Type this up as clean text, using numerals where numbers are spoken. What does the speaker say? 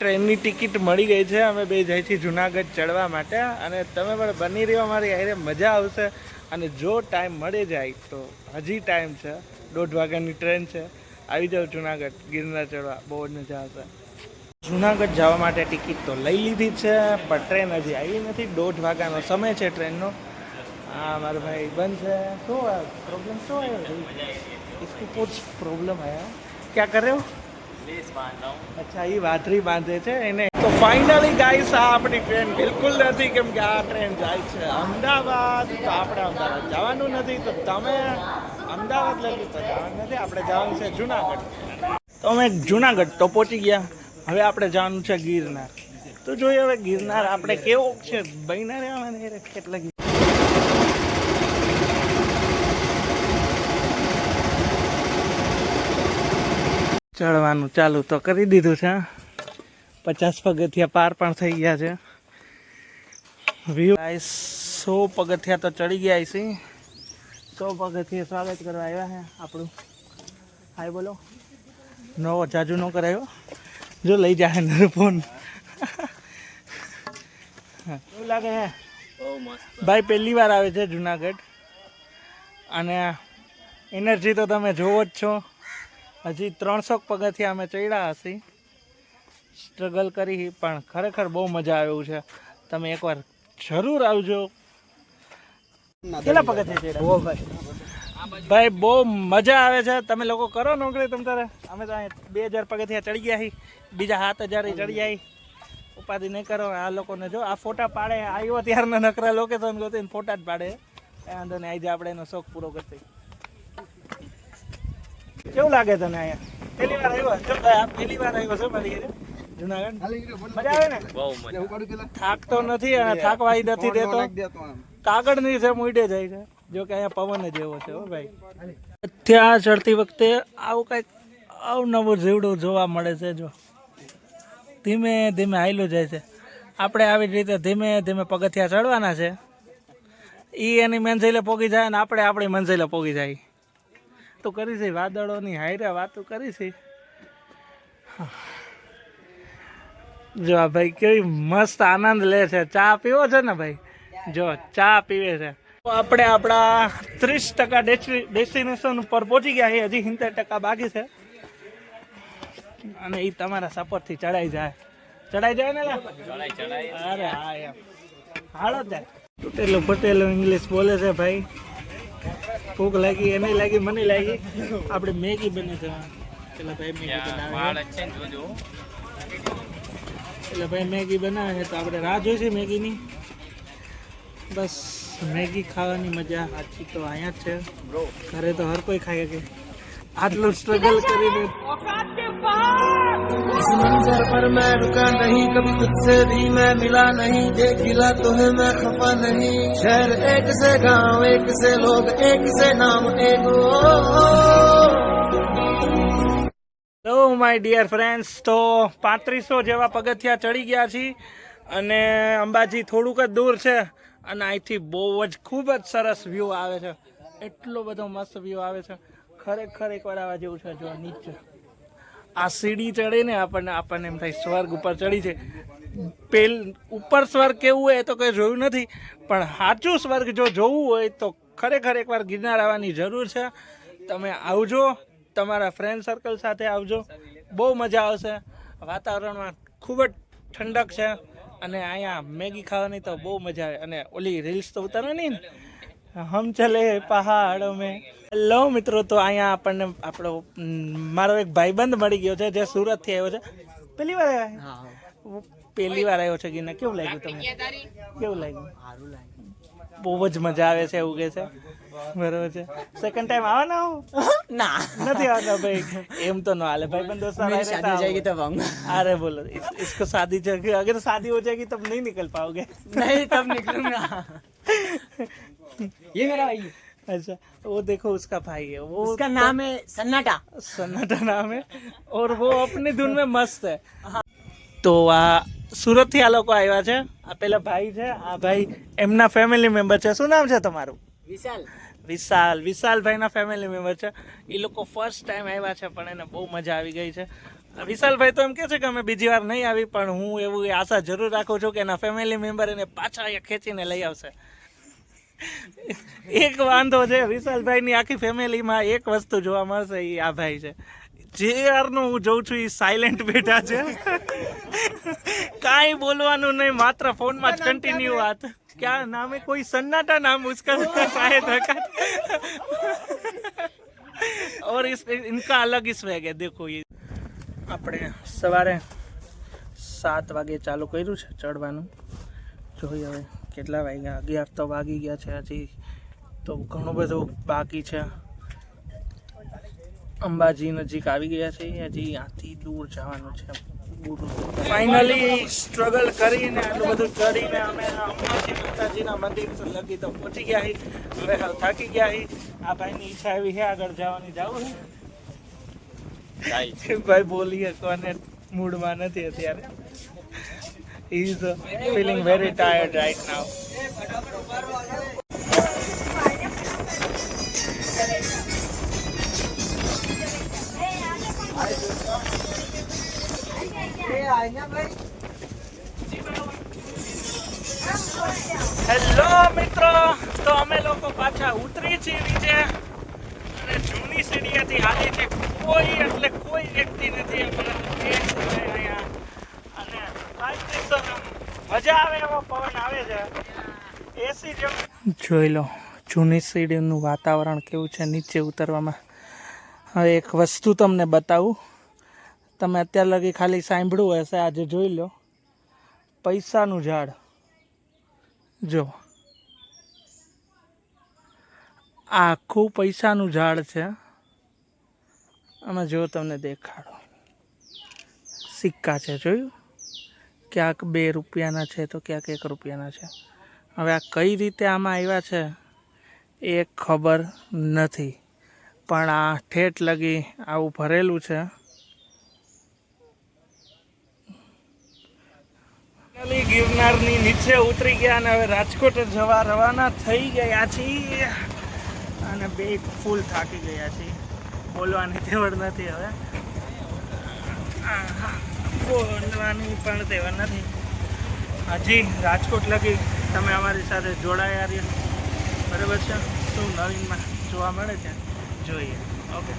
ટ્રેનની ટિકિટ મળી ગઈ છે. અમે બે જઈએ છીએ જુનાગઢ ચડવા માટે અને તમે પણ બની રહ્યો અમારી હારે, મજા આવશે. અને જો ટાઈમ મળી જાય તો હજી ટાઈમ છે, 1:30 વાગ્યાની ટ્રેન છે. આવી જાઓ જુનાગઢ ગિરનાર ચડવા, બહુ જ મજા આવશે. જુનાગઢ જવા માટે ટિકિટ તો લઈ લીધી છે, પણ ટ્રેન હજી આવી નથી. 1:30 વાગ્યાનો સમય છે ટ્રેનનો. हाँ हमारे भाई बंद है तो प्रॉब्लम तो है इसको कुछ प्रॉब्लम आया क्या कर रहे हो लेस बांध रहा हूं अच्छा ये वाथरी बांधे છે એને તો ફાઇનલી ગાઈસ આ આપણી ટ્રેન બિલકુલ નથી કેમ કે આ ટ્રેન જાય છે અમદાવાદ તો આપણે અમદાવાદ જવાનું નથી તો તમે અમદાવાદ લઈ લીધું તો જવાનું નથી આપણે જવાનું છે જુનાગઢ તો અમે જુનાગઢ તો પહોંચી ગયા હવે આપણે જવાનું છે ગિરનાર તો જોઈએ હવે ગિરનાર આપણે કેવો છે બહીના રહેવાના કેટલા ચડવાનું ચાલુ તો કરી દીધું છે 50 પગથિયા પાર પણ થઈ ગયા છે વ્યૂ ગાઈસ 100 પગથિયા તો ચડી ગયા છે 100 પગથિયા સ્વાગત કરવા આવ્યા છે આપણું હાય બોલો નવો જાજુ નો કરાયો જો લઈ જાય ને ફોન કેવું લાગે છે બહુ મસ્ત ભાઈ પહેલી વાર આવે છે જુનાગઢ અને એનર્જી તો તમે જોવો જ છો હજી 300 પગથિયા અમે ચડ્યા હશે સ્ટ્રગલ કરી પણ ખરેખર બહુ મજા આવ્યું છે તમે એકવાર જરૂર આવજો કેટલા પગથિયા ચડ્યા ભાઈ બહુ મજા આવે છે તમે લોકો કરો નોકરી તમ તારે અમે તો 2000 પગથિયા ચડી ગયા છીએ બીજા 7000 ચડી જાય ઉપાધિ નહીં કરો આ લોકોને જો આ ફોટા પાડે આવ્યો ત્યારના નકરા લોકેશન ગોતીને ફોટા જ પાડે વાંધો નહીં આજે આપણે એનો શોખ પૂરો કરશે કેવું લાગે તને અહીંયા પહેલી વાર આવ્યો જો પહેલી વાર આવ્યો છો મારી ઘરે જુનાગઢ મજા આવે ને બહુ મજા થાક તો નથી અને થાકવાય નથી દેતો કાગળની છે મૂડે જાય છે જો કે અહીંયા પવન જ એવો છે હો ભાઈ ત્યાં ચડતી વખતે આવું કંઈક અવનવું જીવડું જોવા મળે છે જો ધીમે ધીમે હાલ્યું જાય છે આપણે આવી રીતે ધીમે ધીમે પગથિયા ચડવાના છે એ એની મંઝિલે પોગી જાય અને આપણે આપણી મંઝિલે પોગી જાય તો કરી છે વાદળોની હાયરે વાતો કરી છે જો આ ભાઈ કેવી મસ્ત આનંદ લે છે ચા પીવો છે ને ભાઈ જો ચા પીવે છે આપણે આપણા 30% ડેસ્ટિનેશન ઉપર પહોંચી ગયા છે હજી 70% બાકી છે અને એ તમારા સપોર્ટથી ચડાઈ જાય ને અરે હા એમ હાલો ત્યાં તૂટેલો ફટેલો ઇંગ્લિશ બોલે છે ભાઈ ભૂખ લાગી એને લાગી મને લાગી આપણે મેગી બને છે પેલા ભાઈ મેગી બનાવે એટલે ભાઈ મેગી બનાવે છે તો આપણે રાહ જોઈશું મેગીની બસ મેગી ખાવાની મજા આછી તો અહીંયા જ છે ઘરે તો હર કોઈ ખાય કે આટલું સ્ટ્રગલ કરીને इस मंजर पर मैं रुका नहीं कभी तुझसे भी मैं मिला नहीं देख गिला तो है मैं खफा नहीं शहर एक से गांव एक से लोग एक से नाम एक હેલો માય ડિયર ફ્રેન્ડ્સ તો 3500 જેવા પગથિયા ચડી ગયા છીએ અને અંબાજી થોડુંક જ દૂર છે અને અહીંથી બહુ જ ખૂબ જ સરસ વ્યૂ આવે છે એટલો બધો મસ્ત વ્યૂ આવે છે ખરેખર એકવાર આવા જેવું છે જો નીચે આ સીડી ચડે ને આપણને એમ થાય સ્વર્ગ ઉપર ચડી છે ઉપર સ્વર્ગ કેવું હોય એ તો કંઈ જોયું નથી પણ સાચું સ્વર્ગ જો જોવું હોય તો ખરેખર એકવાર ગિરનાર આવવાની જરૂર છે તમે આવજો તમારા ફ્રેન્ડ સર્કલ સાથે આવજો બહુ મજા આવશે વાતાવરણમાં ખૂબ જ ઠંડક છે અને અહીંયા મેગી ખાવાની તો બહુ મજા આવે અને ઓલી રીલ્સ તો ઉતારવાની ને હમ ચલે પહાડો મેં હેલો મિત્રો તો અહીંયા આપણને આપણો મારો એક ભાઈબંધ મળી ગયો છે જે સુરતથી આવ્યો છે પહેલી વાર આવ્યો છે ગિરનાર કેવું લાગ્યું તમને કેવું લાગ્યું સારું લાગ્યું બહુ જ મજા આવે છે એવું કહે છે બરોબર છે સેકન્ડ ટાઈમ આવવાના હો ના નથી આવતા ભાઈ એમ તો ના હાલે ભાई बंदो शादी हो जाएगी तब आऊंगा अरे बोलो इसको शादी अगर शादी हो जाएगी तब नहीं निकल पाओगे नहीं तब निकलूंगा ये मेरा भाई अच्छा वो देखो उसका भाई है वो उसका नाम है सन्नाटा नाम है और वो अपनी धुन में मस्त है तो આ સુરત થી આ લોકો આવ્યા છે આ પેલા ભાઈ છે આ ભાઈ એમના ફેમિલી મેમ્બર છે શું નામ છે તમારું વિશાલ ભાઈના ફેમિલી મેમ્બર છે એ લોકો ફર્સ્ટ ટાઈમ આવ્યા છે પણ એને બહુ મજા આવી ગઈ છે વિશાલભાઈ તો એમ કે છે કે અમે બીજી વાર નહીં આવી, પણ હું એવું આશા જરૂર રાખું છું કે એના ફેમિલી મેમ્બર એને પાછા અહીંયા ખેંચીને લઈ આવશે. એક વાંધો છે વિશાલભાઈની આખી ફેમિલીમાં, એક વસ્તુ જોવા મળશે એ આ ભાઈ છે. જેઆરનું હું જોઉં છું એ સાયલેન્ટ બેઠા છે, કાંઈ બોલવાનું નહીં, માત્ર ફોનમાં જ કન્ટિન્યુ વાત. क्या नाम है, कोई सन्नाटा नाम उसका शायद रखा और इस इनका अलग ही स्वैग है. देखो ये આપણે સવારે 7 વાગે ચાલુ કર્યું છે ચડવાનું. જોઈએ હવે કેટલા વાગ્યા, 11 તો વાગી ગયા છે. હજી તો ઘણું બધું બાકી છે. અંબાજી નજીક આવી ગયા છે, હજી આથી દૂર જવાનું છે. ફાઇનલી સ્ટ્રગલ કરીને આટલું બધું ચડીને અમે અંબાજી માતાજીના મંદિર લગી તો પહોંચી ગયા છીએ. હવે હાલ થાકી ગયા છીએ. આ ભાઈની ઈચ્છા એવી છે આગળ જવાની. જવું છે ભાઈ, બોલીએ કોને મૂડમાં નથી અત્યારે. He is feeling very tired right now. Hello મિત્રો, તો અમે લોકો પાછા ઉતરી છીએ નીચે અને જૂની સીડીએથી હાલી છે. કોઈ એટલે કોઈ વ્યક્તિ નથી અહીંયા અને મજા આવે એવો પવન આવે છે, એસી જેવું. જોઈ લો જૂની સીડીનું વાતાવરણ કેવું છે નીચે ઉતરવામાં. હવે એક વસ્તુ તમને બતાવું, તમે અત્યાર લગી ખાલી સાંભળ્યું હશે, આજે જોઈ લો. પૈસાનું ઝાડ જો, આખું પૈસાનું ઝાડ છે. આમાં જો તમને દેખાડો, સિક્કા છે, જોયું? ક્યાંક 2 રૂપિયાના છે તો ક્યાંક 1 રૂપિયાના છે. હવે આ કઈ રીતે આમાં આવ્યા છે એ ખબર નથી, પણ આ ઠેઠ લગી આવું ભરેલું છે. ગિરનારની નીચે ઉતરી ગયા અને હવે રાજકોટ જવા રવાના થઈ ગયા છીએ અને બે ફૂલ થાકી ગયા છીએ. બોલવાની તેવડ નથી હવે, બોલવાની પણ તેવડ નથી. હજી રાજકોટ લગી તમે અમારી સાથે જોડાયા રહ્યા, બરાબર છે? શું નવીનમાં જોવા મળે છે જોઈએ. ઓકે.